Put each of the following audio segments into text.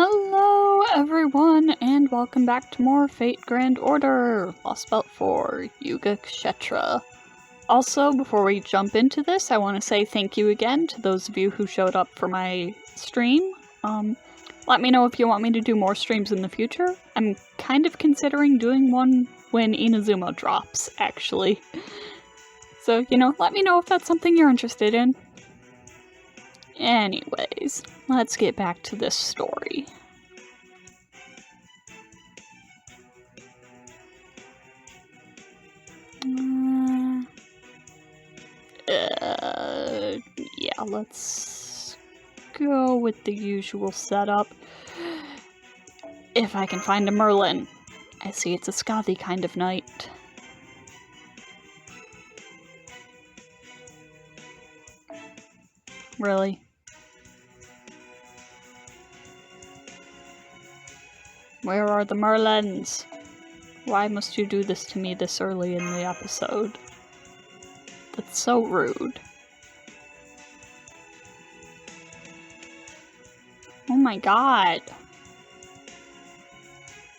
Hello everyone, and welcome back to more Fate Grand Order, Lost Belt 4, Yugakshetra. Also, before we jump into this, I want to say thank you again to those of you who showed up for my stream. Let me know if you want me to do more streams in the future. I'm kind of considering doing one when Inazuma drops, actually. So, let me know if that's something you're interested in. Anyways, let's get back to this story. Yeah, let's go with the usual setup. If I can find a Merlin. I see it's a scothy kind of night. Really? Where are the Merlins? Why must you do this to me this early in the episode? That's so rude. Oh my god.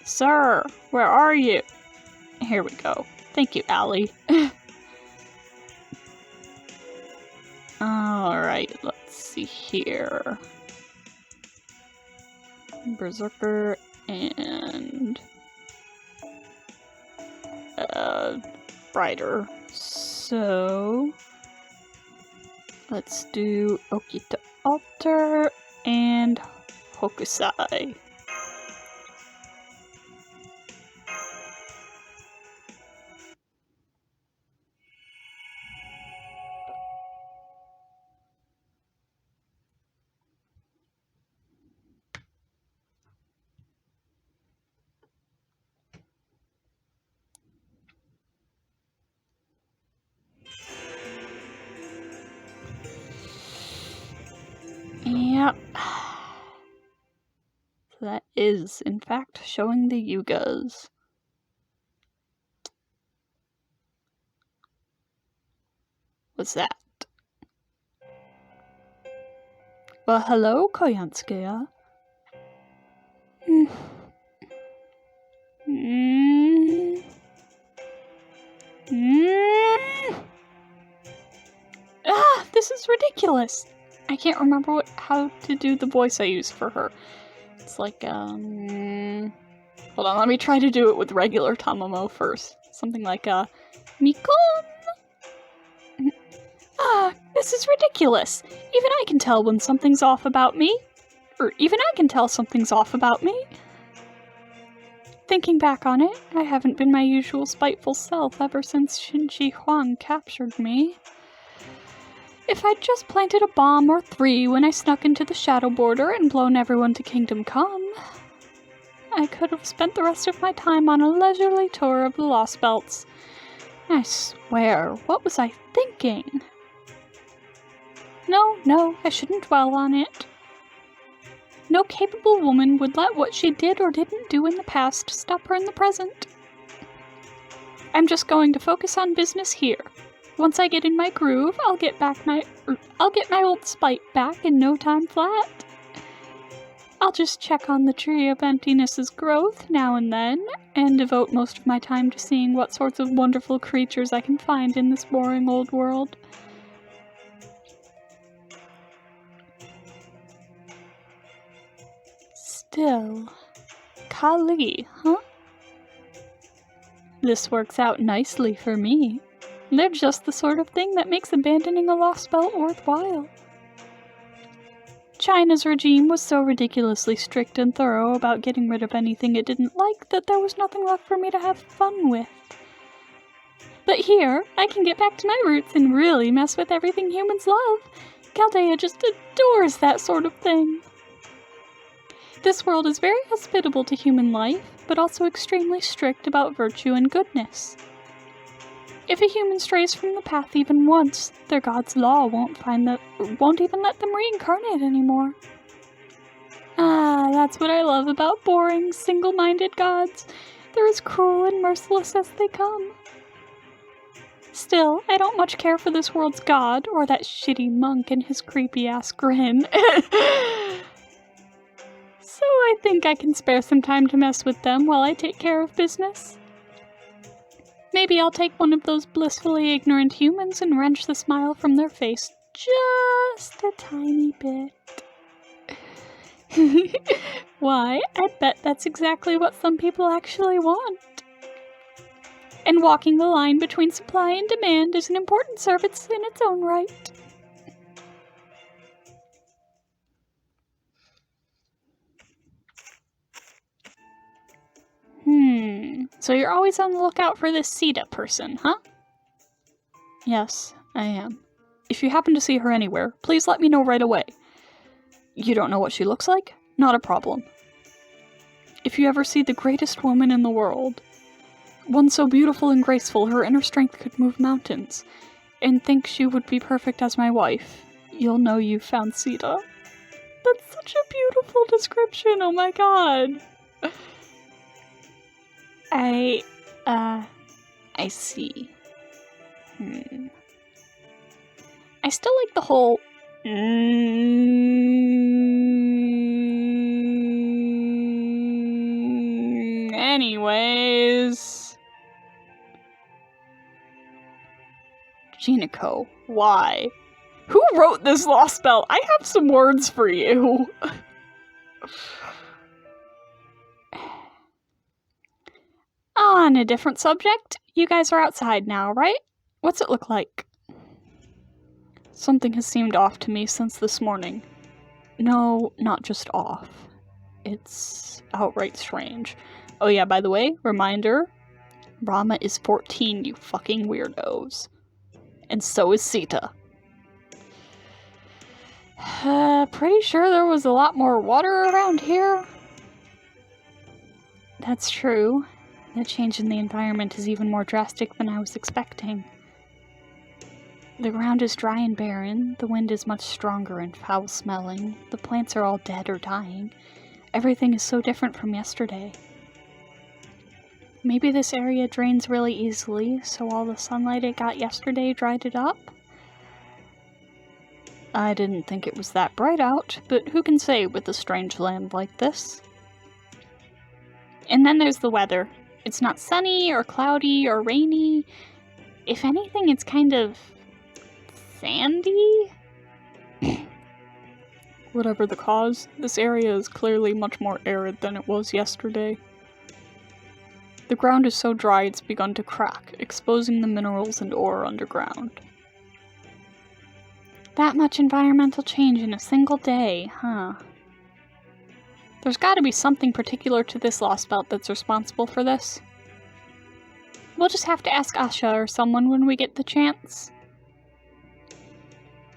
Sir, where are you? Here we go. Thank you, Allie. Alright, let's see here. Berserker and Brighter. So let's do Okita Altar and Hokusai. Yep. So that is, in fact, showing the Yugas. What's that? Well, hello, Koyanskaya. This is ridiculous. I can't remember how to do the voice I use for her. It's like, hold on, let me try to do it with regular Tamamo first. Something like, Mikon! This is ridiculous. Even I can tell when something's off about me. Or even I can tell something's off about me. Thinking back on it, I haven't been my usual spiteful self ever since Shinji Huang captured me. If I'd just planted a bomb or 3 when I snuck into the Shadow Border and blown everyone to Kingdom Come, I could have spent the rest of my time on a leisurely tour of the Lost Belts. I swear, what was I thinking? No, I shouldn't dwell on it. No capable woman would let what she did or didn't do in the past stop her in the present. I'm just going to focus on business here. Once I get in my groove, I'll get my old spite back in no time flat. I'll just check on the Tree of Emptiness's growth now and then, and devote most of my time to seeing what sorts of wonderful creatures I can find in this boring old world. Still, Kali, huh? This works out nicely for me. They're just the sort of thing that makes abandoning a lost belt worthwhile. China's regime was so ridiculously strict and thorough about getting rid of anything it didn't like that there was nothing left for me to have fun with. But here, I can get back to my roots and really mess with everything humans love. Chaldea just adores that sort of thing. This world is very hospitable to human life, but also extremely strict about virtue and goodness. If a human strays from the path even once, their god's law won't even let them reincarnate anymore. That's what I love about boring, single-minded gods. They're as cruel and merciless as they come. Still, I don't much care for this world's god, or that shitty monk and his creepy-ass grin. So I think I can spare some time to mess with them while I take care of business. Maybe I'll take one of those blissfully ignorant humans and wrench the smile from their face just a tiny bit. Why, I bet that's exactly what some people actually want. And walking the line between supply and demand is an important service in its own right. So you're always on the lookout for this Sita person, huh? Yes, I am. If you happen to see her anywhere, please let me know right away. You don't know what she looks like? Not a problem. If you ever see the greatest woman in the world, one so beautiful and graceful her inner strength could move mountains, and think she would be perfect as my wife, you'll know you've found Sita. That's such a beautiful description, oh my god. I see. I still like the whole anyways. Jinako, why? Who wrote this lost spell? I have some words for you. On a different subject, you guys are outside now, right? What's it look like? Something has seemed off to me since this morning. No, not just off. It's outright strange. Oh yeah, by the way, reminder, Rama is 14, you fucking weirdos. And so is Sita. Pretty sure there was a lot more water around here. That's true. The change in the environment is even more drastic than I was expecting. The ground is dry and barren, the wind is much stronger and foul-smelling, the plants are all dead or dying. Everything is so different from yesterday. Maybe this area drains really easily, so all the sunlight it got yesterday dried it up? I didn't think it was that bright out, but who can say with a strange land like this? And then there's the weather. It's not sunny or cloudy or rainy. If anything, it's kind of sandy? Whatever the cause, this area is clearly much more arid than it was yesterday. The ground is so dry it's begun to crack, exposing the minerals and ore underground. That much environmental change in a single day, huh? There's gotta be something particular to this lost belt that's responsible for this. We'll just have to ask Asha or someone when we get the chance.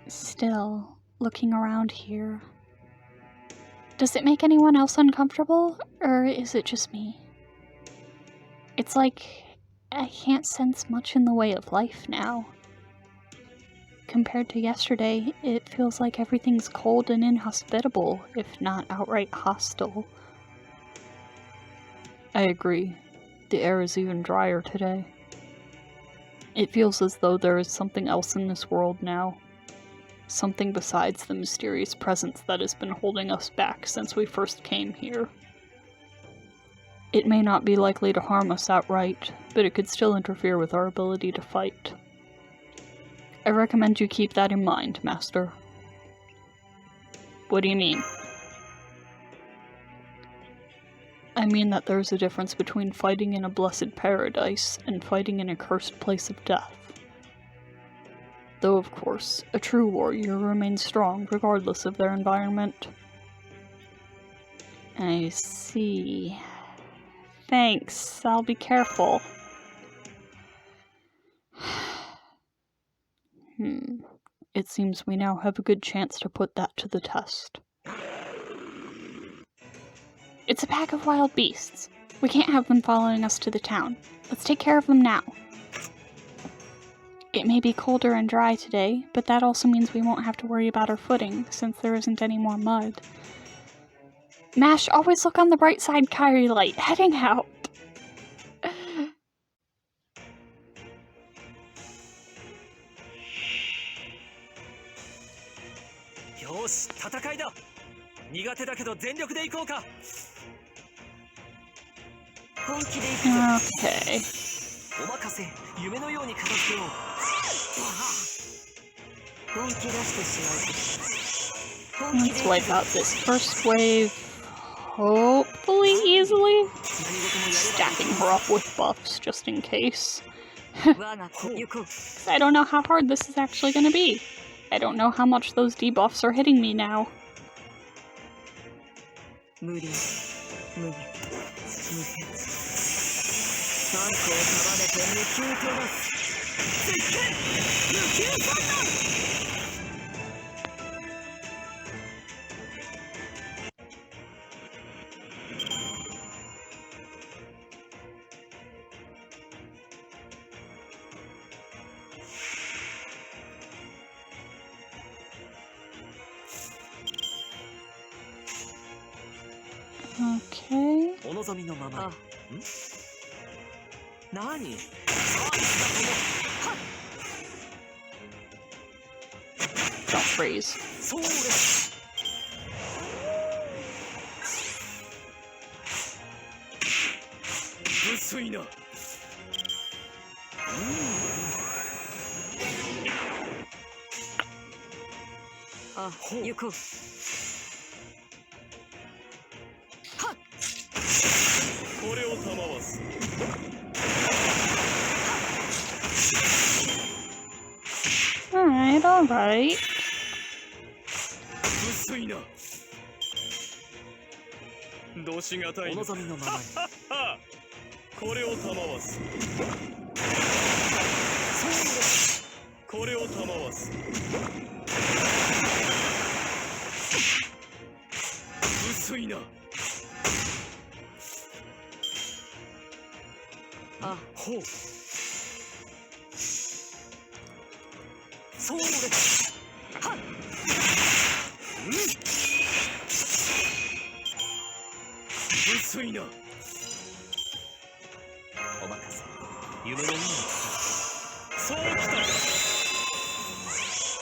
Still, looking around here, does it make anyone else uncomfortable, or is it just me? It's like I can't sense much in the way of life now. Compared to yesterday, it feels like everything's cold and inhospitable, if not outright hostile. I agree. The air is even drier today. It feels as though there is something else in this world now. Something besides the mysterious presence that has been holding us back since we first came here. It may not be likely to harm us outright, but it could still interfere with our ability to fight. I recommend you keep that in mind, Master. What do you mean? I mean that there's a difference between fighting in a blessed paradise and fighting in a cursed place of death. Though, of course, a true warrior remains strong regardless of their environment. I see. Thanks, I'll be careful. It seems we now have a good chance to put that to the test. It's a pack of wild beasts. We can't have them following us to the town. Let's take care of them now. It may be colder and dry today, but that also means we won't have to worry about our footing, since there isn't any more mud. Mash, always look on the bright side, Kyrie Light. Heading out. Okay. Let's wipe out this first wave, hopefully easily. Stacking her up with buffs just in case. 'Cause I don't know how hard this is actually gonna be. I don't know how much those debuffs are hitting me now. Okay. Don't freeze. Alright, alright.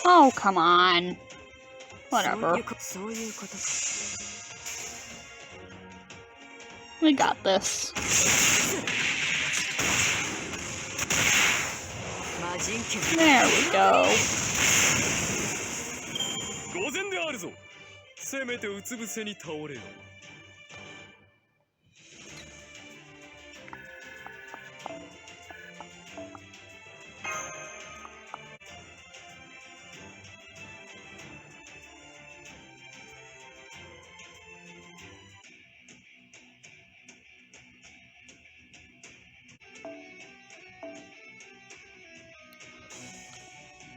Oh, come on. Whatever. We got this. There we go.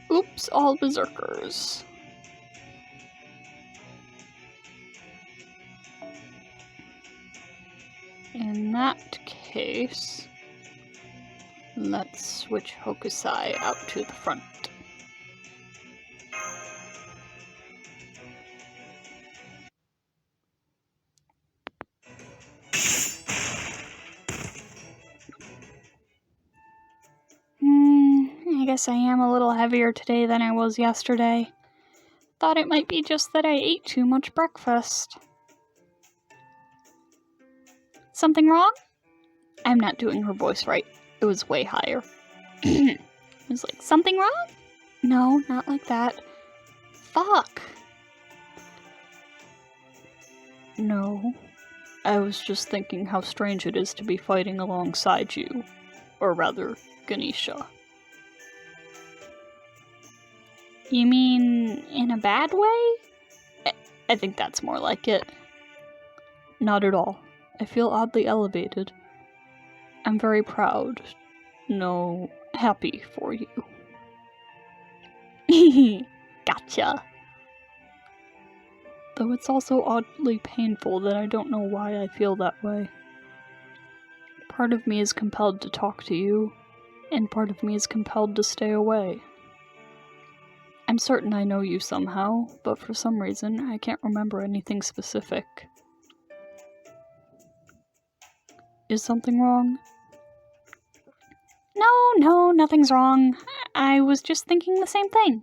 Oops, all berserkers. In that case, let's switch Hokusai out to the front. I guess I am a little heavier today than I was yesterday. Thought it might be just that I ate too much breakfast. Something wrong? I'm not doing her voice right. It was way higher. It was like, something wrong? No, not like that. Fuck. No. I was just thinking how strange it is to be fighting alongside you. Or rather, Ganesha. You mean in a bad way? I think that's more like it. Not at all. I feel oddly elevated. I'm very proud. No, happy for you. Gotcha. Though it's also oddly painful that I don't know why I feel that way. Part of me is compelled to talk to you, and part of me is compelled to stay away. I'm certain I know you somehow, but for some reason I can't remember anything specific. Is something wrong? No, nothing's wrong. I was just thinking the same thing.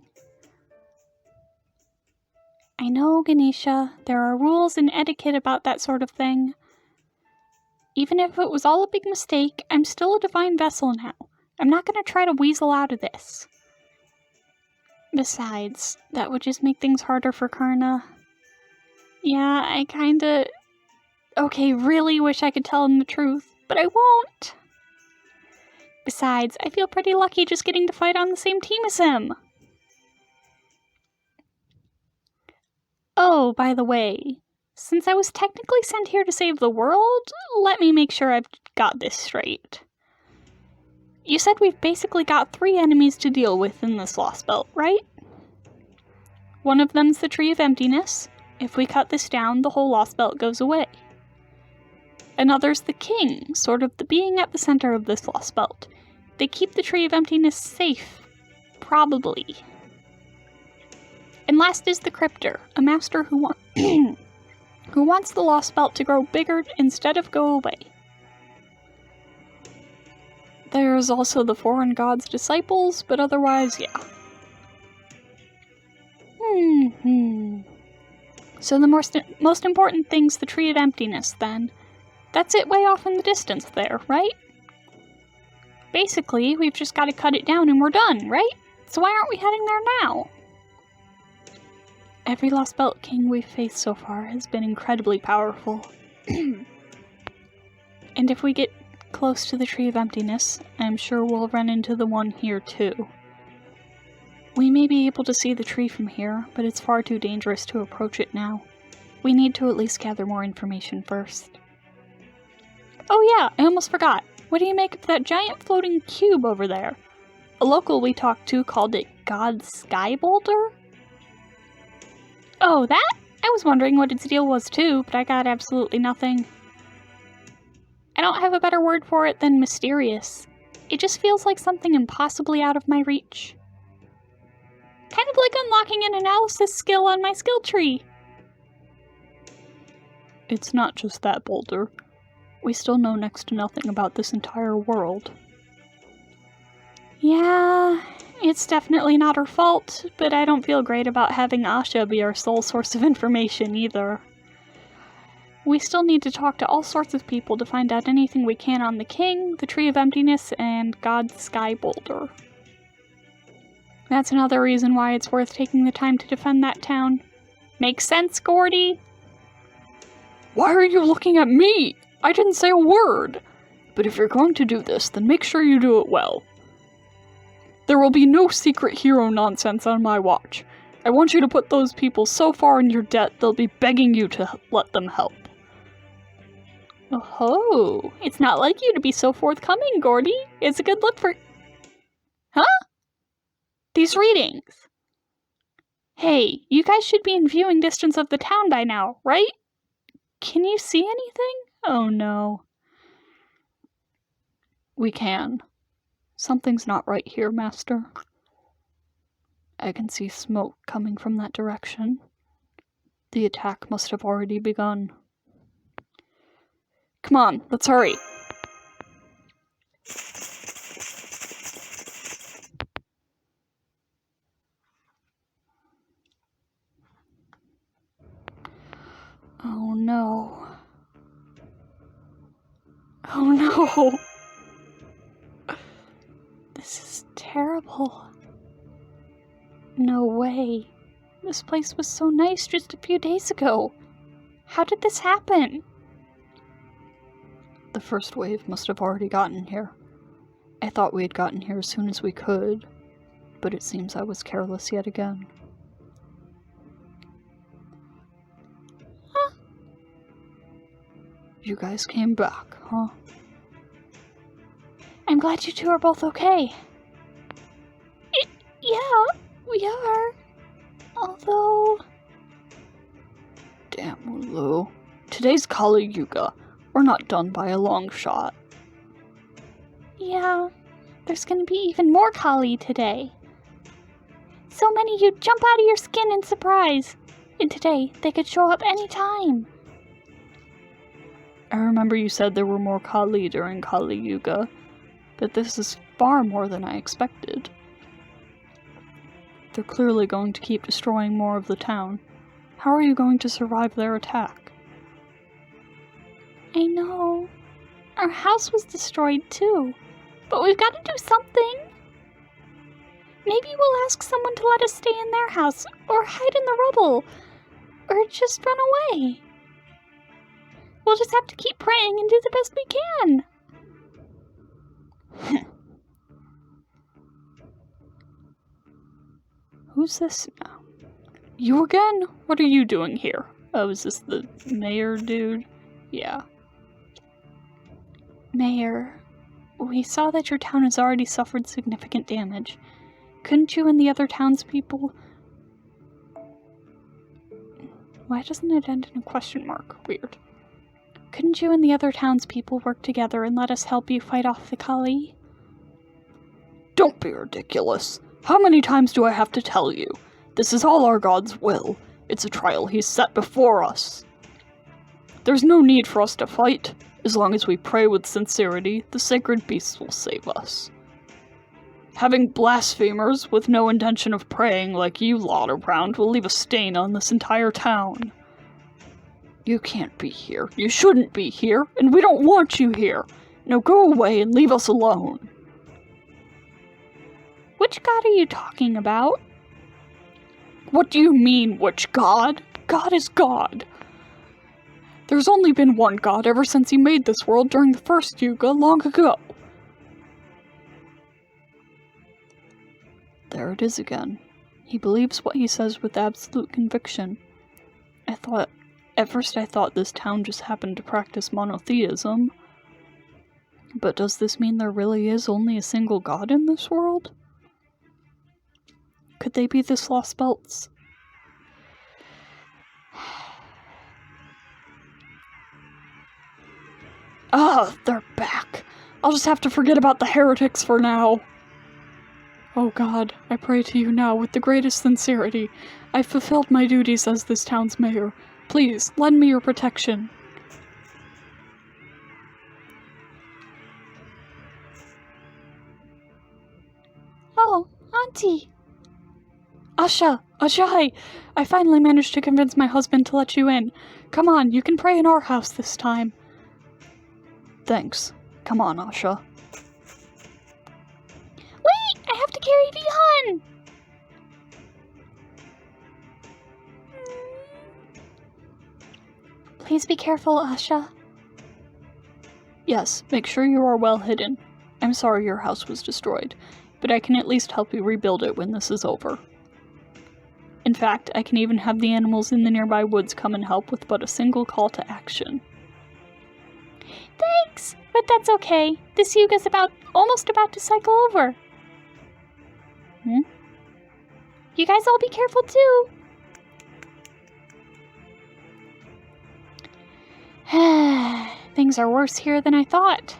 I know, Ganesha. There are rules and etiquette about that sort of thing. Even if it was all a big mistake, I'm still a divine vessel now. I'm not going to try to weasel out of this. Besides, that would just make things harder for Karna. Yeah, I kinda... Okay, really wish I could tell him the truth, but I won't. Besides, I feel pretty lucky just getting to fight on the same team as him. Oh, by the way, since I was technically sent here to save the world, let me make sure I've got this straight. You said we've basically got 3 enemies to deal with in this Lost Belt, right? One of them's the Tree of Emptiness. If we cut this down, the whole Lost Belt goes away. Another's the King, sort of the being at the center of this Lost Belt. They keep the Tree of Emptiness safe. Probably. And last is the Cryptor, a master who wants the Lost Belt to grow bigger instead of go away. There's also the foreign god's disciples, but otherwise, yeah. So the most important thing's the Tree of Emptiness, then. That's it way off in the distance there, right? Basically, we've just got to cut it down and we're done, right? So why aren't we heading there now? Every Lost Belt king we've faced so far has been incredibly powerful. And if we get close to the Tree of Emptiness, I'm sure we'll run into the one here too. We may be able to see the tree from here, but it's far too dangerous to approach it now. We need to at least gather more information first. Oh yeah, I almost forgot. What do you make of that giant floating cube over there? A local we talked to called it God's Sky Boulder? Oh, that? I was wondering what its deal was too, but I got absolutely nothing. I don't have a better word for it than mysterious. It just feels like something impossibly out of my reach. Kind of like unlocking an analysis skill on my skill tree. It's not just that, Boulder. We still know next to nothing about this entire world. Yeah, it's definitely not her fault, but I don't feel great about having Asha be our sole source of information either. We still need to talk to all sorts of people to find out anything we can on the King, the Tree of Emptiness, and God's Sky Boulder. That's another reason why it's worth taking the time to defend that town. Makes sense, Gordy? Why are you looking at me? I didn't say a word. But if you're going to do this, then make sure you do it well. There will be no secret hero nonsense on my watch. I want you to put those people so far in your debt they'll be begging you to let them help. Oh, it's not like you to be so forthcoming, Gordy. It's a good look for... Huh? These readings. Hey, you guys should be in viewing distance of the town by now, right? Can you see anything? Oh no. We can. Something's not right here, Master. I can see smoke coming from that direction. The attack must have already begun. Come on, let's hurry. Oh no. Oh no! This is terrible. No way. This place was so nice just a few days ago. How did this happen? The first wave must have already gotten here. I thought we had gotten here as soon as we could, but it seems I was careless yet again. Huh? You guys came back, huh? I'm glad you two are both okay. Yeah, we are. Although... Damn, Ulu. Today's Kali Yuga. We're not done by a long shot. Yeah, there's gonna be even more Kali today. So many you'd jump out of your skin in surprise. And today, they could show up any time. I remember you said there were more Kali during Kali Yuga, but this is far more than I expected. They're clearly going to keep destroying more of the town. How are you going to survive their attack? I know. Our house was destroyed too. But we've got to do something. Maybe we'll ask someone to let us stay in their house, or hide in the rubble, or just run away. We'll just have to keep praying and do the best we can. Who's this now? You again? What are you doing here? Oh, is this the mayor dude? Yeah. Mayor, we saw that your town has already suffered significant damage. Couldn't you and the other townspeople... Why doesn't it end in a question mark? Weird. Couldn't you and the other townspeople work together and let us help you fight off the Kali? Don't be ridiculous. How many times do I have to tell you? This is all our God's will. It's a trial he's set before us. There's no need for us to fight. As long as we pray with sincerity, the sacred beasts will save us. Having blasphemers with no intention of praying like you lot around will leave a stain on this entire town. You can't be here. You shouldn't be here, and we don't want you here. Now go away and leave us alone. Which god are you talking about? What do you mean, which god? God is God. There's only been one God ever since he made this world during the first Yuga long ago. There it is again. He believes what he says with absolute conviction. At first I thought this town just happened to practice monotheism. But does this mean there really is only a single god in this world? Could they be the Lost Belts? Ah, they're back. I'll just have to forget about the heretics for now. Oh God, I pray to you now with the greatest sincerity. I've fulfilled my duties as this town's mayor. Please, lend me your protection. Oh, Auntie! Asha! Ashai! I finally managed to convince my husband to let you in. Come on, you can pray in our house this time. Thanks. Come on, Asha. Wait! I have to carry Vihan! Please be careful, Asha. Yes, make sure you are well hidden. I'm sorry your house was destroyed, but I can at least help you rebuild it when this is over. In fact, I can even have the animals in the nearby woods come and help with but a single call to action. Thanks! But that's okay. This Yuga's almost about to cycle over. You guys all be careful too. Things are worse here than I thought.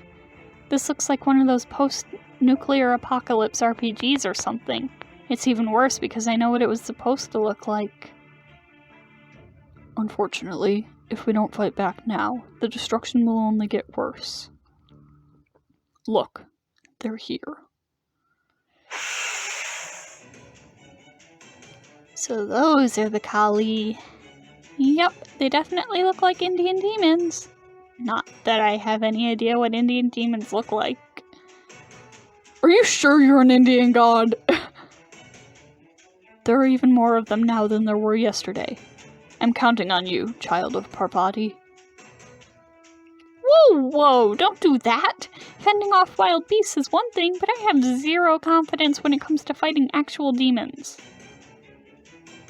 This looks like one of those post-nuclear apocalypse RPGs or something. It's even worse because I know what it was supposed to look like. Unfortunately, if we don't fight back now, the destruction will only get worse. Look, they're here. So those are the Kali. Yep, they definitely look like Indian demons. Not that I have any idea what Indian demons look like. Are you sure you're an Indian god? There are even more of them now than there were yesterday. I'm counting on you, child of Parvati. Whoa, don't do that! Fending off wild beasts is one thing, but I have zero confidence when it comes to fighting actual demons.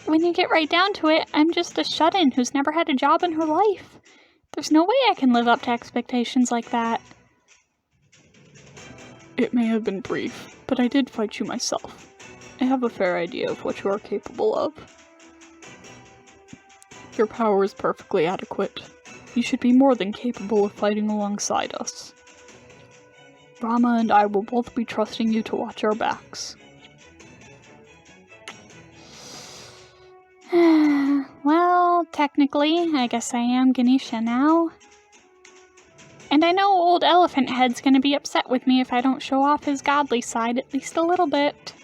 When you get right down to it, I'm just a shut-in who's never had a job in her life. There's no way I can live up to expectations like that. It may have been brief, but I did fight you myself. I have a fair idea of what you are capable of. Your power is perfectly adequate. You should be more than capable of fighting alongside us. Rama and I will both be trusting you to watch our backs. Well, technically, I guess I am Ganesha now. And I know old Elephant Head's gonna be upset with me if I don't show off his godly side at least a little bit.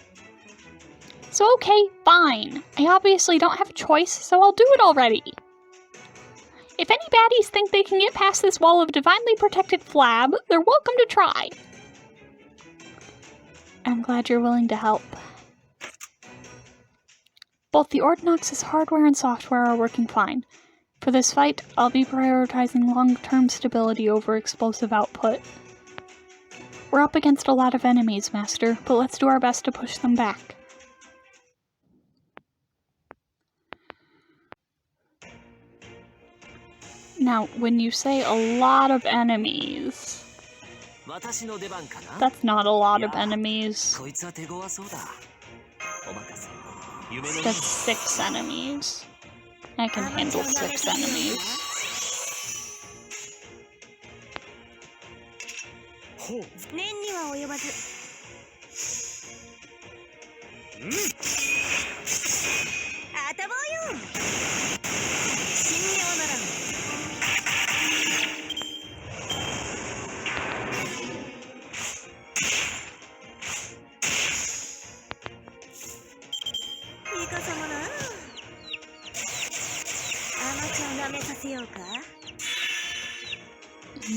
So So okay, fine. I obviously don't have a choice, so I'll do it already. If any baddies think they can get past this wall of divinely protected flab, they're welcome to try. I'm glad you're willing to help. Both the Ordinox's hardware and software are working fine. For this fight, I'll be prioritizing long-term stability over explosive output. We're up against a lot of enemies, Master, but let's do our best to push them back. Now, when you say a lot of enemies, that's not a lot of enemies. That's 6 enemies. I can handle 6 enemies.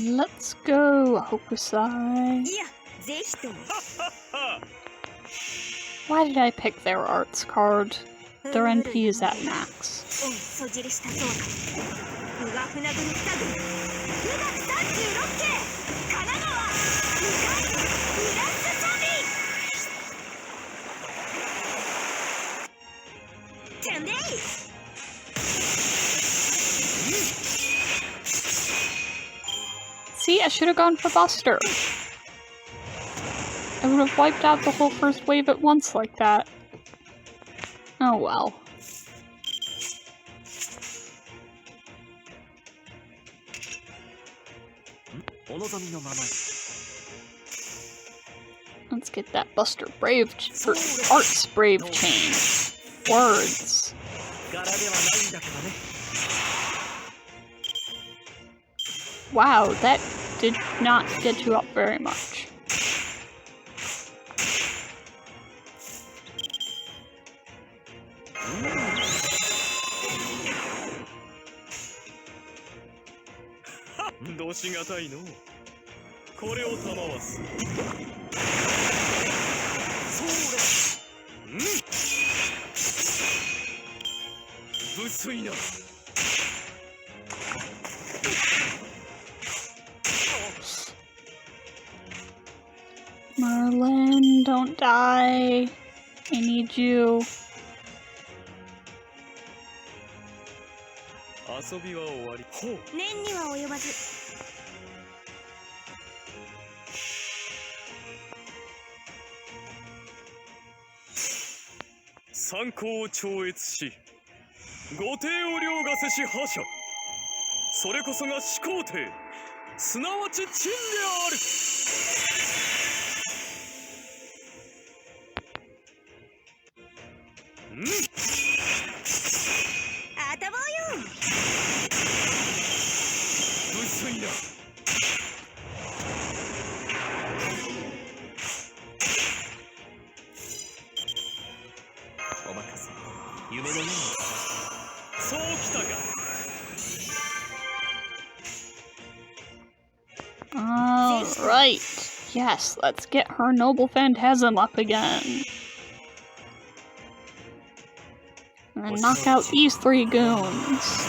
Let's go, Hokusai. Why did I pick their arts card? Their NP is at max. See, I should have gone for Buster. I would have wiped out the whole first wave at once like that. Oh well. Let's get that Buster Brave for Arts Brave chain. Words. Wow, that did not get you up very much. Merlin, don't die. I need you. Alright. Yes, let's get her Noble Phantasm up again. And knock out these 3 goons.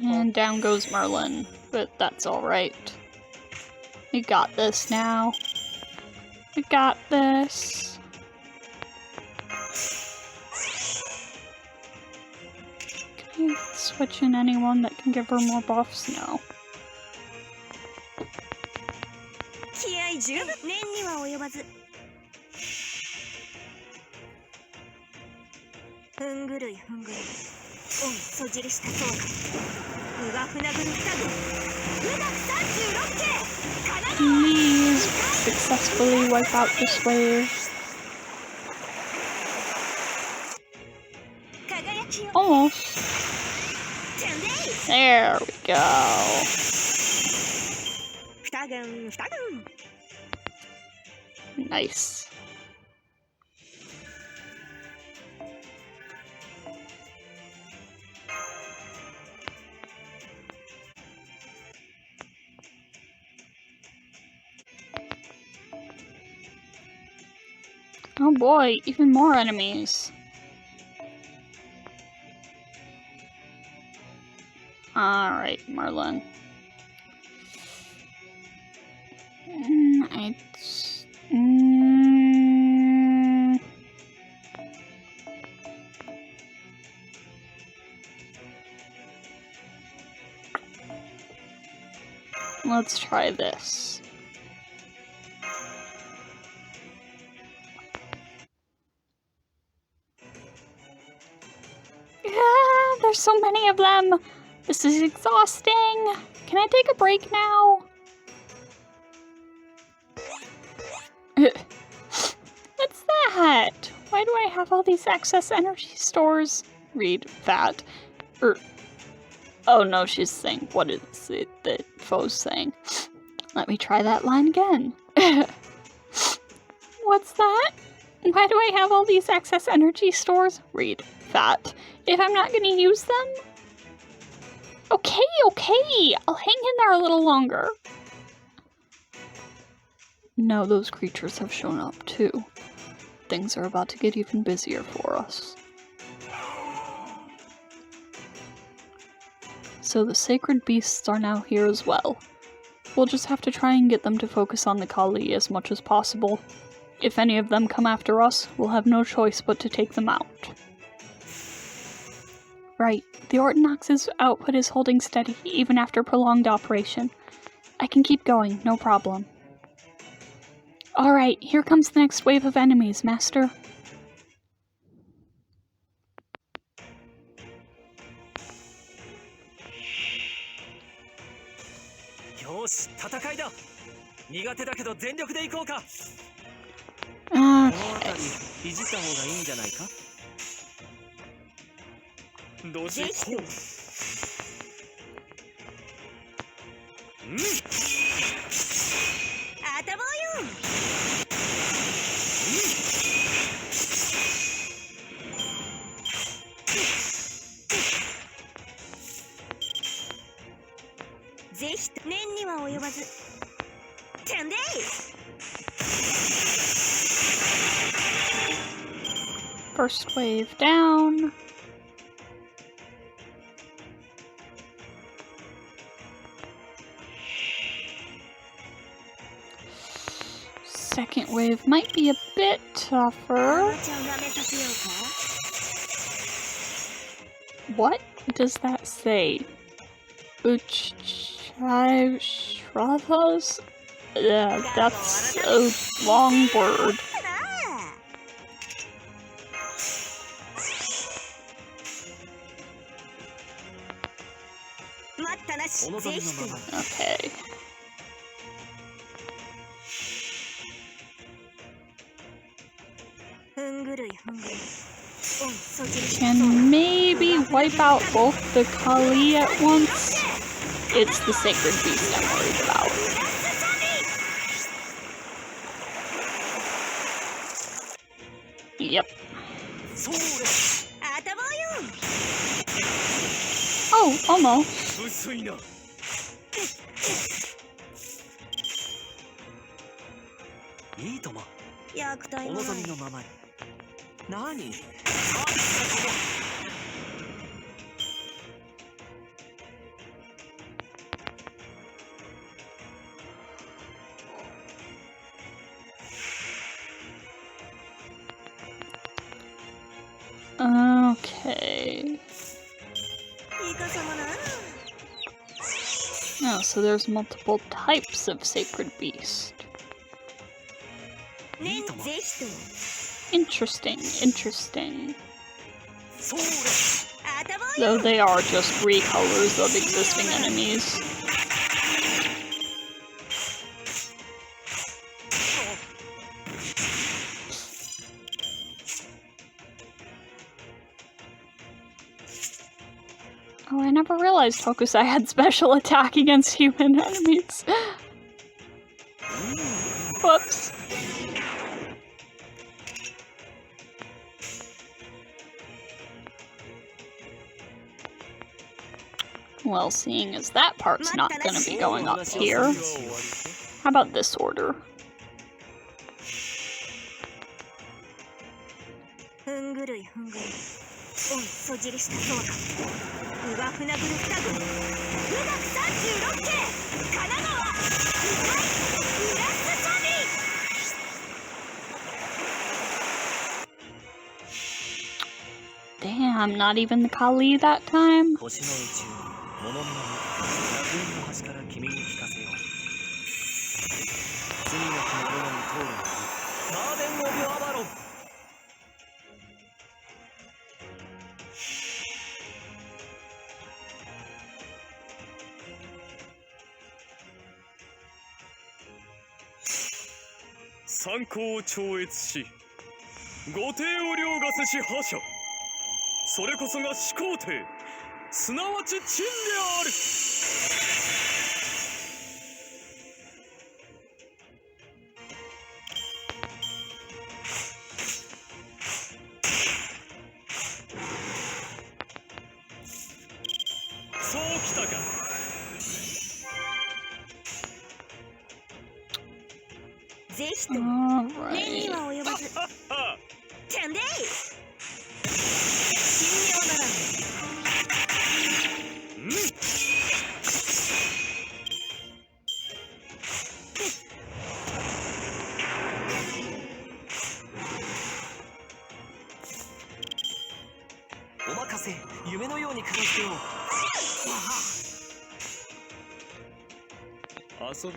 And down goes Merlin, but that's alright. We got this now. We got this. Can I switch in anyone that can give her more buffs? No. Please successfully wipe out this wave. Almost. There we go. Nice. Oh boy, even more enemies. Alright, Merlin. Let's try this. There's so many of them! This is exhausting! Can I take a break now? What's that? Why do I have all these excess energy stores? Read that. Oh no, she's saying, what is it that Foe's saying? Let me try that line again. What's that? Why do I have all these excess energy stores? Read that. If I'm not gonna use them? Okay, I'll hang in there a little longer. Now those creatures have shown up too. Things are about to get even busier for us. So the sacred beasts are now here as well. We'll just have to try and get them to focus on the Kali as much as possible. If any of them come after us, we'll have no choice but to take them out. Right, the Ortonox's output is holding steady even after prolonged operation. I can keep going, no problem. Alright, here comes the next wave of enemies, Master. First wave down. Second wave might be a bit tougher. What does that say? Uchchai-shrathas? Yeah, that's a long word. Okay. Can maybe wipe out both the Kali at once? It's the sacred beast I'm worried about. Yep. Oh, almost. Okay. Oh, so there's multiple types of sacred beast. Interesting, interesting. Though they are just recolors of existing enemies. Oh, I never realized Hokusai had special attack against human enemies. Whoops. Well, seeing as that part's not gonna be going up here, how about this order? Damn, not even the Kali that time?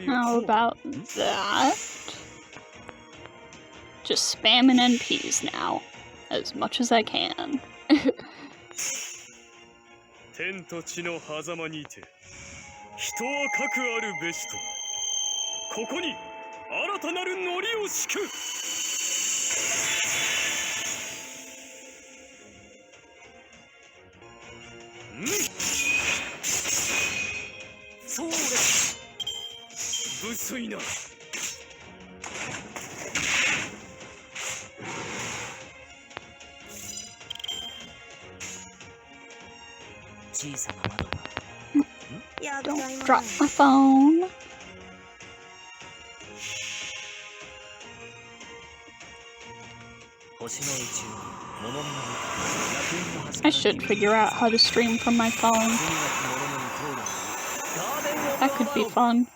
How about that? Just spamming NPs now, as much as I can. 天と地の狭間にて人はかくあるべしとここに新たなるノリを敷くそうです無粋なDon't drop my phone. I should figure out how to stream from my phone. That could be fun.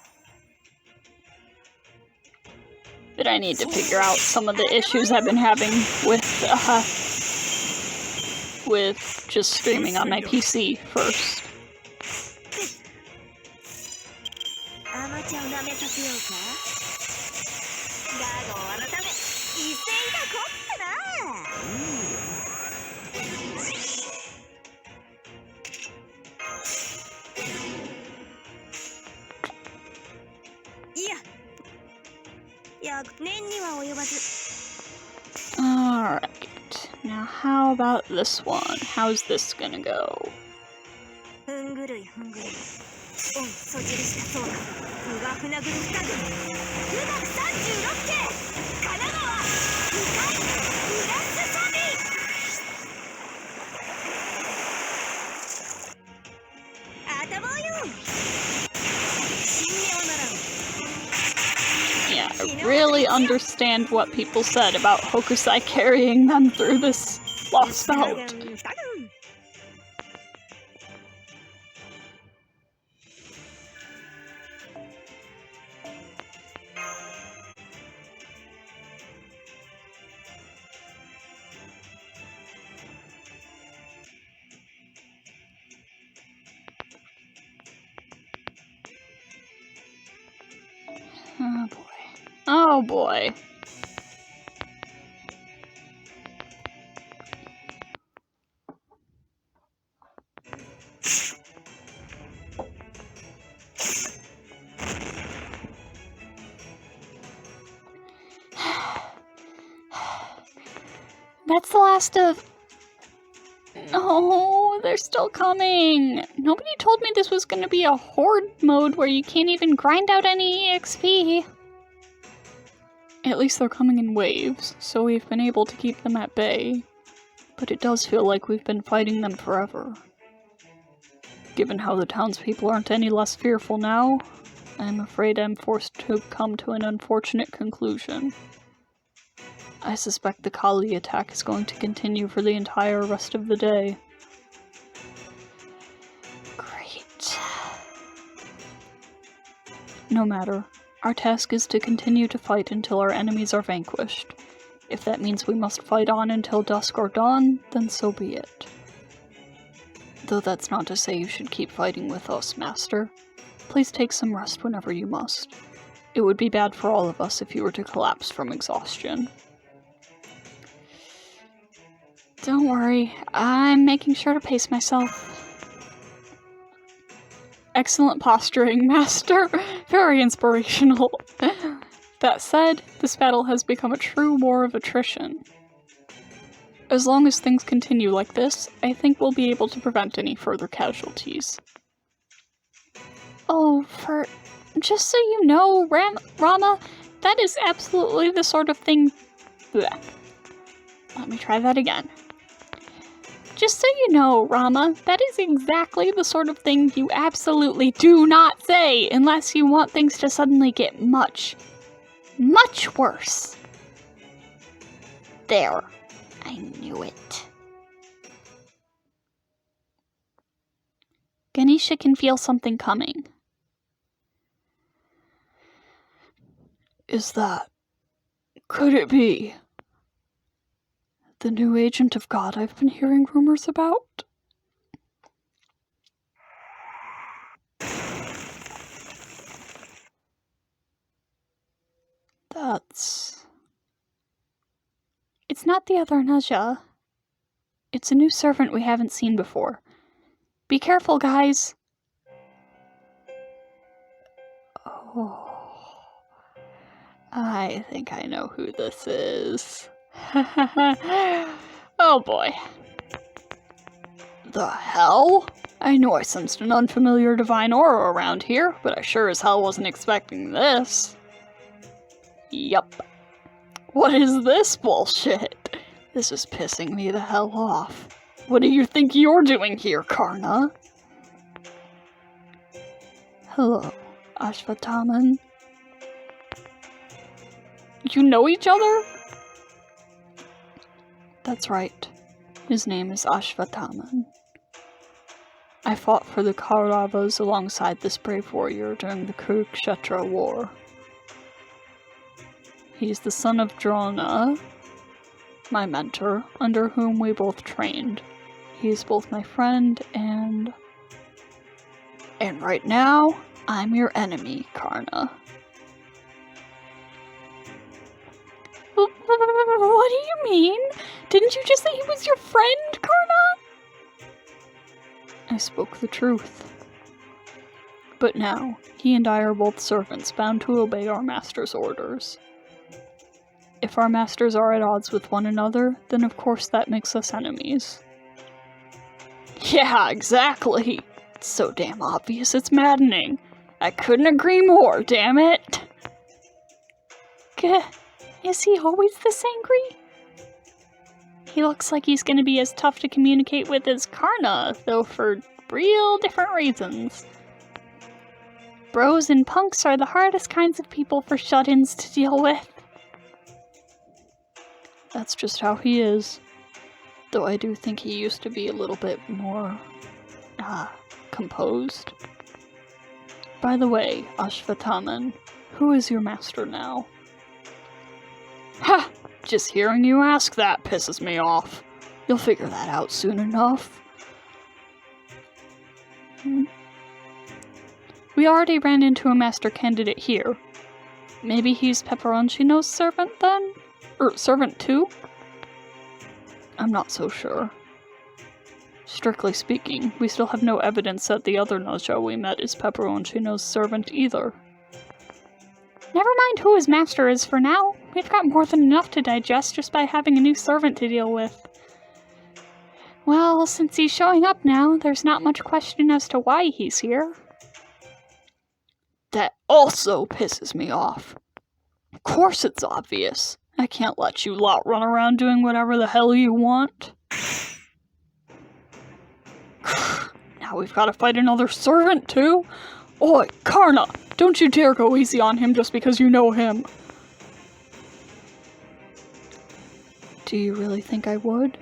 But I need to figure out some of the issues I've been having with just streaming on my PC first. Alright, now how about this one? How's this gonna go? Yeah, I really understand what people said about Hokusai carrying them through this lost belt. Oh boy. Oh boy. That's the last of... No, they're still coming. Nobody told me this was going to be a horde mode where you can't even grind out any EXP. At least they're coming in waves, so we've been able to keep them at bay. But it does feel like we've been fighting them forever. Given how the townspeople aren't any less fearful now, I'm afraid I'm forced to come to an unfortunate conclusion. I suspect the Kali attack is going to continue for the entire rest of the day. Great. No matter. Our task is to continue to fight until our enemies are vanquished. If that means we must fight on until dusk or dawn, then so be it. Though that's not to say you should keep fighting with us, Master. Please take some rest whenever you must. It would be bad for all of us if you were to collapse from exhaustion. Don't worry, I'm making sure to pace myself. Excellent posturing, Master. Very inspirational. That said, this battle has become a true war of attrition. As long as things continue like this, I think we'll be able to prevent any further casualties. Oh, just so you know, Rama, that is absolutely the sort of thing... Blech. Let me try that again. Just so you know, Rama, that is exactly the sort of thing you absolutely do not say unless you want things to suddenly get much, much worse. There. I knew it. Ganesha can feel something coming. Is that... could it be... the new agent of God I've been hearing rumors about? That's... It's not the other Naja. It's a new servant we haven't seen before. Be careful, guys. Oh... I think I know who this is. Oh boy. The hell? I knew I sensed an unfamiliar divine aura around here, but I sure as hell wasn't expecting this. Yup. What is this bullshit? This is pissing me the hell off. What do you think you're doing here, Karna? Hello, Ashvataman. You know each other? That's right. His name is Ashvataman. I fought for the Kauravas alongside this brave warrior during the Yugakshetra war. He's the son of Drona, my mentor, under whom we both trained. He's both my friend and right now, I'm your enemy, Karna. What do you mean? Didn't you just say he was your friend, Karna? I spoke the truth. But now, he and I are both servants bound to obey our master's orders. If our masters are at odds with one another, then of course that makes us enemies. Yeah, exactly! It's so damn obvious, it's maddening. I couldn't agree more, damn it! Is he always this angry? He looks like he's gonna be as tough to communicate with as Karna, though for real different reasons. Bros and punks are the hardest kinds of people for shut-ins to deal with. That's just how he is. Though I do think he used to be a little bit more, composed. By the way, Ashvataman, who is your master now? Ha! Just hearing you ask that pisses me off. You'll figure that out soon enough. We already ran into a master candidate here. Maybe he's Pepperoncino's servant then? Or servant too? I'm not so sure. Strictly speaking, we still have no evidence that the other Naja we met is Pepperoncino's servant either. Never mind who his master is for now. We've got more than enough to digest just by having a new servant to deal with. Well, since he's showing up now, there's not much question as to why he's here. That also pisses me off. Of course it's obvious. I can't let you lot run around doing whatever the hell you want. Now we've got to fight another servant too? Oi, Karna! Don't you dare go easy on him just because you know him. Do you really think I would?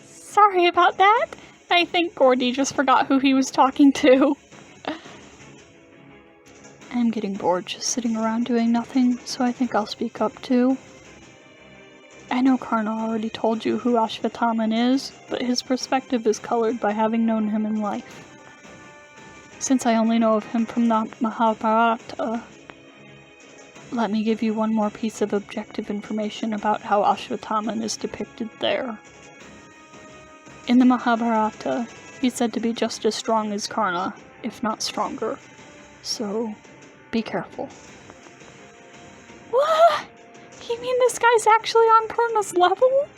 Sorry about that. I think Gordy just forgot who he was talking to. I'm getting bored just sitting around doing nothing, so I think I'll speak up too. I know Karna already told you who Ashwatthama is, but his perspective is colored by having known him in life. Since I only know of him from the Mahabharata, let me give you one more piece of objective information about how Ashwatthama is depicted there. In the Mahabharata, he's said to be just as strong as Karna, if not stronger. So, be careful. What? You mean this guy's actually on Karna's level?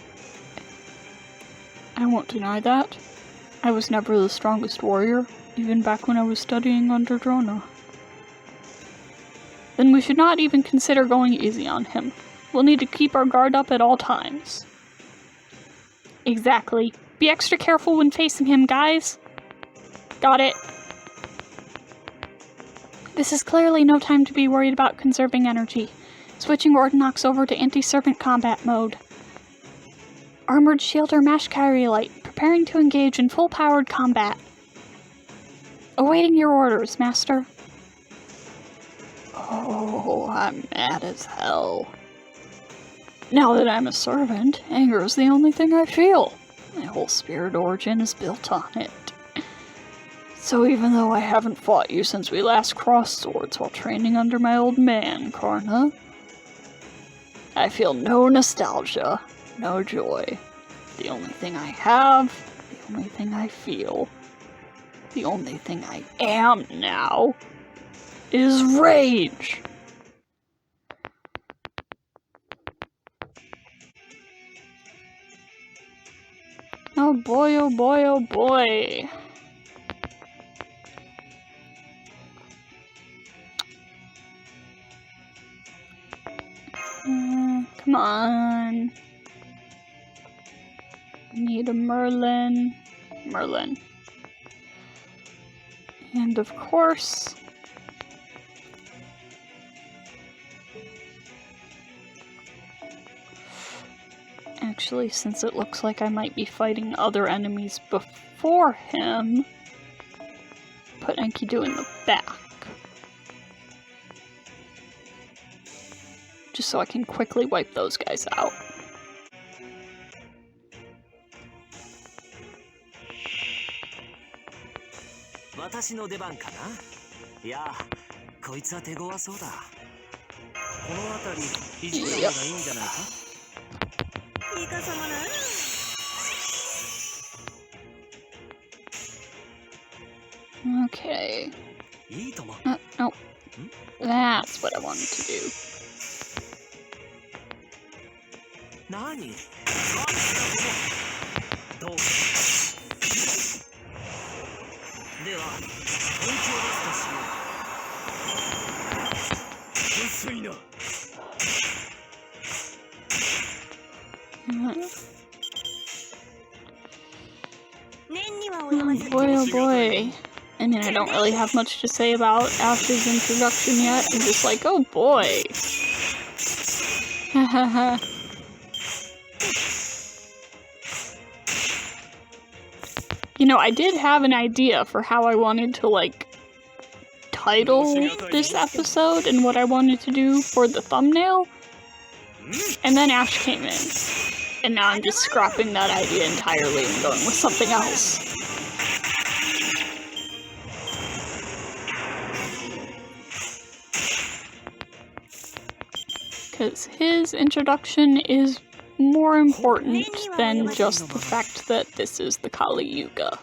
I won't deny that. I was never the strongest warrior, even back when I was studying under Drona. Then we should not even consider going easy on him. We'll need to keep our guard up at all times. Exactly. Be extra careful when facing him, guys. Got it. This is clearly no time to be worried about conserving energy. Switching Ordinox over to anti-serpent combat mode. Armored Shielder Mash Kyrielite, preparing to engage in full-powered combat. Awaiting your orders, Master. Oh, I'm mad as hell. Now that I'm a servant, anger is the only thing I feel. My whole spirit origin is built on it. So even though I haven't fought you since we last crossed swords while training under my old man, Karna, I feel no nostalgia, no joy. The only thing I have, the only thing I feel, the only thing I am now, is rage! Oh boy, oh boy, oh boy. Come on. Need a Merlin. Merlin. And of course... Actually, since it looks like I might be fighting other enemies before him, put Enkidu in the back. Just so I can quickly wipe those guys out. Okay. No. That's what I wanted to do. Oh boy. I mean, I don't really have much to say about Asha's introduction yet. I'm just like, oh boy. Hahaha. You know, I did have an idea for how I wanted to, like, title this episode and what I wanted to do for the thumbnail. And then Ash came in. And now I'm just scrapping that idea entirely and going with something else. Because his introduction is more important than just the fact that this is the Kali Yuga.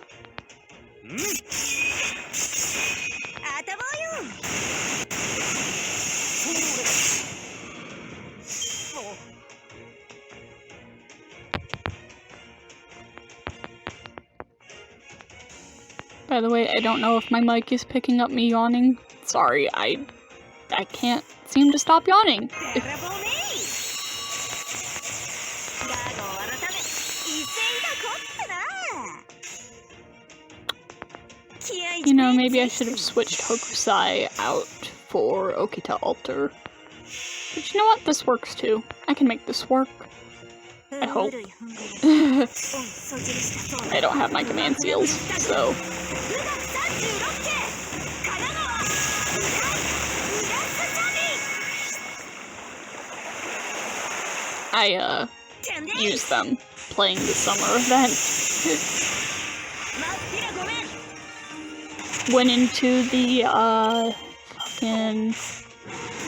By the way, I don't know if my mic is picking up me yawning. Sorry, I can't seem to stop yawning. You know, maybe I should have switched Hokusai out for Okita Alter. But you know what? This works too. I can make this work. I hope. I don't have my command seals, so... I, used them playing the summer event. Went into the, fucking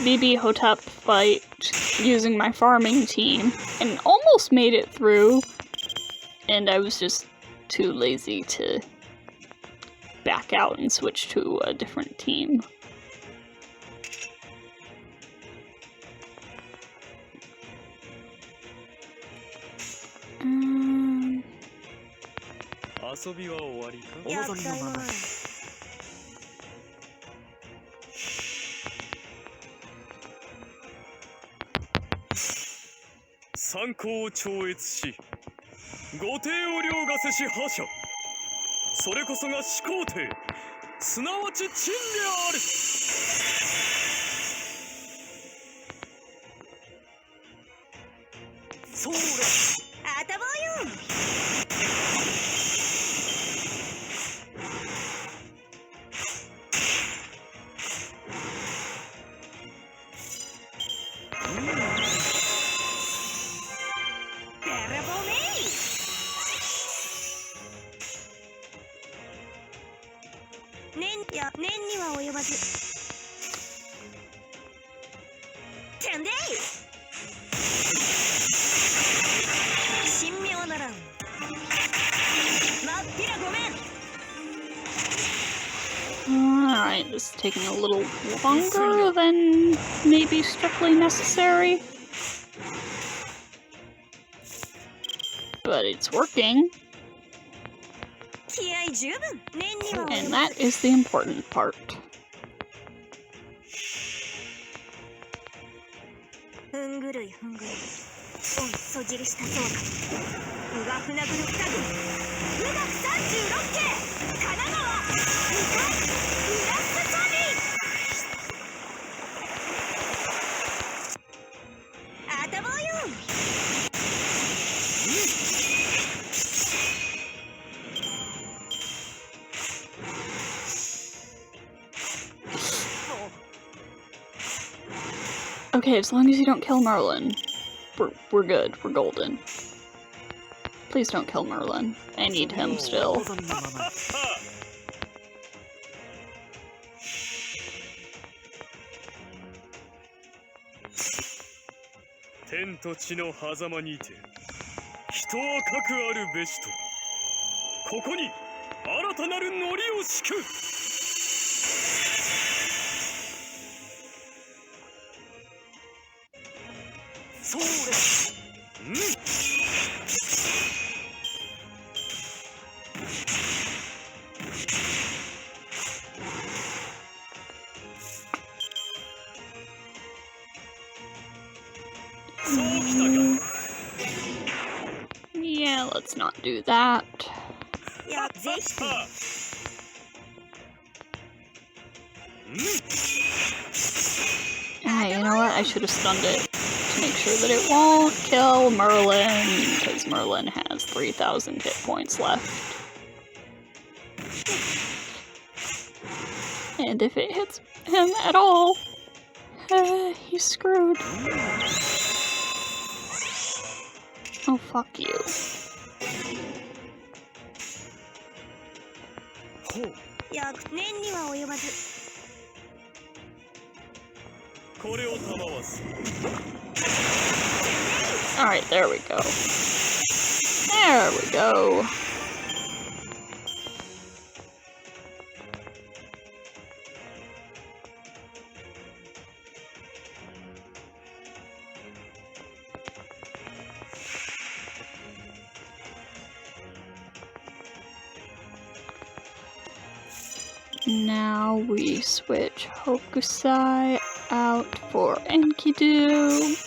BB Hotep fight using my farming team, and almost made it through, and I was just too lazy to back out and switch to a different team.参考を超越し、御帝を凌駕せし覇者。それこそが始皇帝、すなわち陳である。それ。あたぼうよ。年には及ばず。てんでい。神妙ならん。まっぴらごめん。Alright, this is taking a little longer than maybe strictly necessary. But it's working. And that is the important part. Okay, as long as you don't kill Merlin, we're good. We're golden. Please don't kill Merlin. I need him still. Tenと地の狭間にて、人はかくあるべしと。ここに新たなるノリを敷く。そうです。Yeah, let's not do that. You know what? I should have stunned it to make sure that it won't kill Merlin, because Merlin has 3,000 hit points left. And if it hits him at all, he's screwed. Oh, fuck you. Alright, there we go. There we go. Now we switch Hokusai out for Enkidu.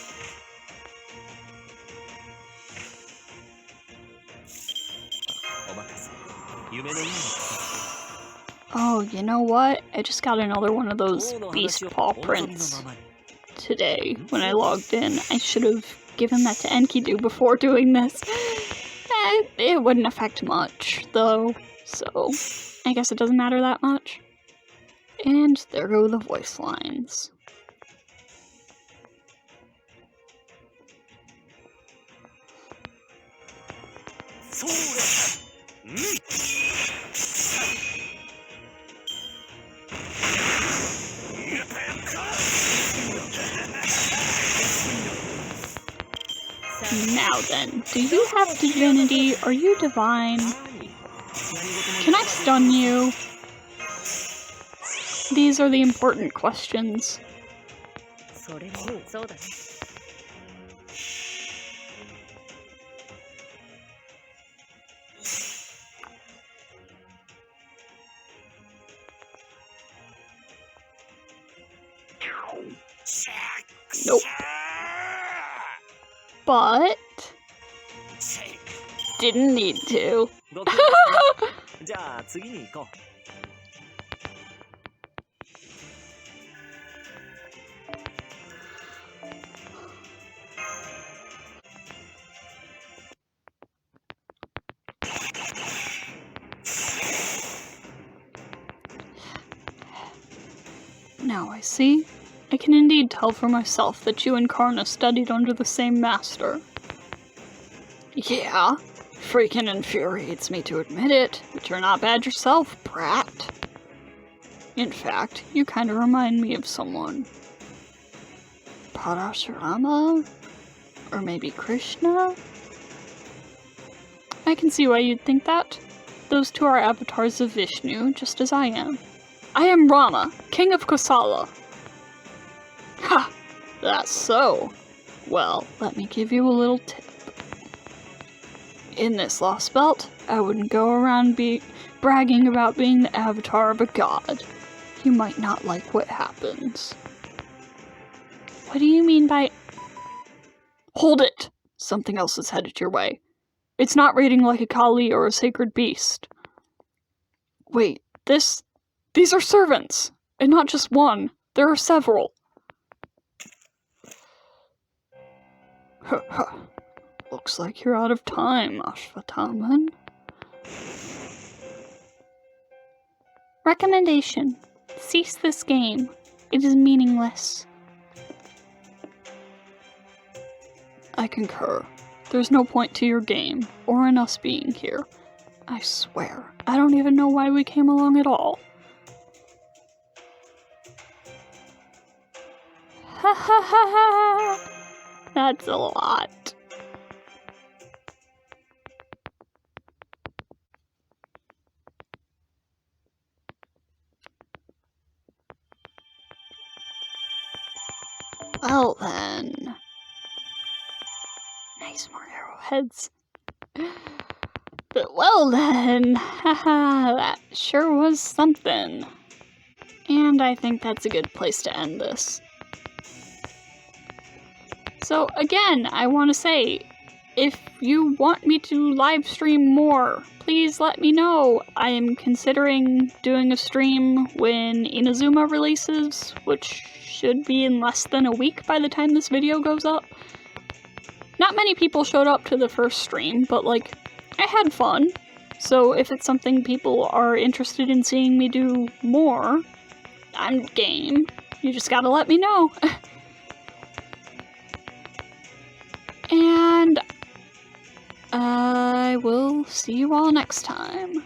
Oh, you know what? I just got another one of those beast paw prints today when I logged in. I should have given that to Enkidu before doing this. It wouldn't affect much, though, so I guess it doesn't matter that much. And there go the voice lines. Now then, do you have divinity? Are you divine? Can I stun you? These are the important questions. Nope. But didn't need to. Now I see. I can indeed tell for myself that you and Karna studied under the same master. Yeah, freaking infuriates me to admit it, but you're not bad yourself, brat. In fact, you kinda remind me of someone. Parashurama? Or maybe Krishna? I can see why you'd think that. Those two are avatars of Vishnu, just as I am. I am Rama, king of Kosala. Ha! That's so. Well, let me give you a little tip. In this lost belt, I wouldn't go around bragging about being the avatar of a god. You might not like what happens. What do you mean by... Hold it! Something else is headed your way. It's not raiding like a Kali or a sacred beast. Wait, these are servants! And not just one. There are several. Looks like you're out of time, Ashwataman. Recommendation. Cease this game. It is meaningless. I concur. There's no point to your game, or in us being here. I swear, I don't even know why we came along at all. Ha ha ha ha! That's a lot. Well then. Nice, more arrowheads. But well then, haha, that sure was something. And I think that's a good place to end this. So again, I want to say, if you want me to live stream more, please let me know. I am considering doing a stream when Inazuma releases, which should be in less than a week by the time this video goes up. Not many people showed up to the first stream, but like, I had fun. So if it's something people are interested in seeing me do more, I'm game. You just gotta let me know. And I will see you all next time.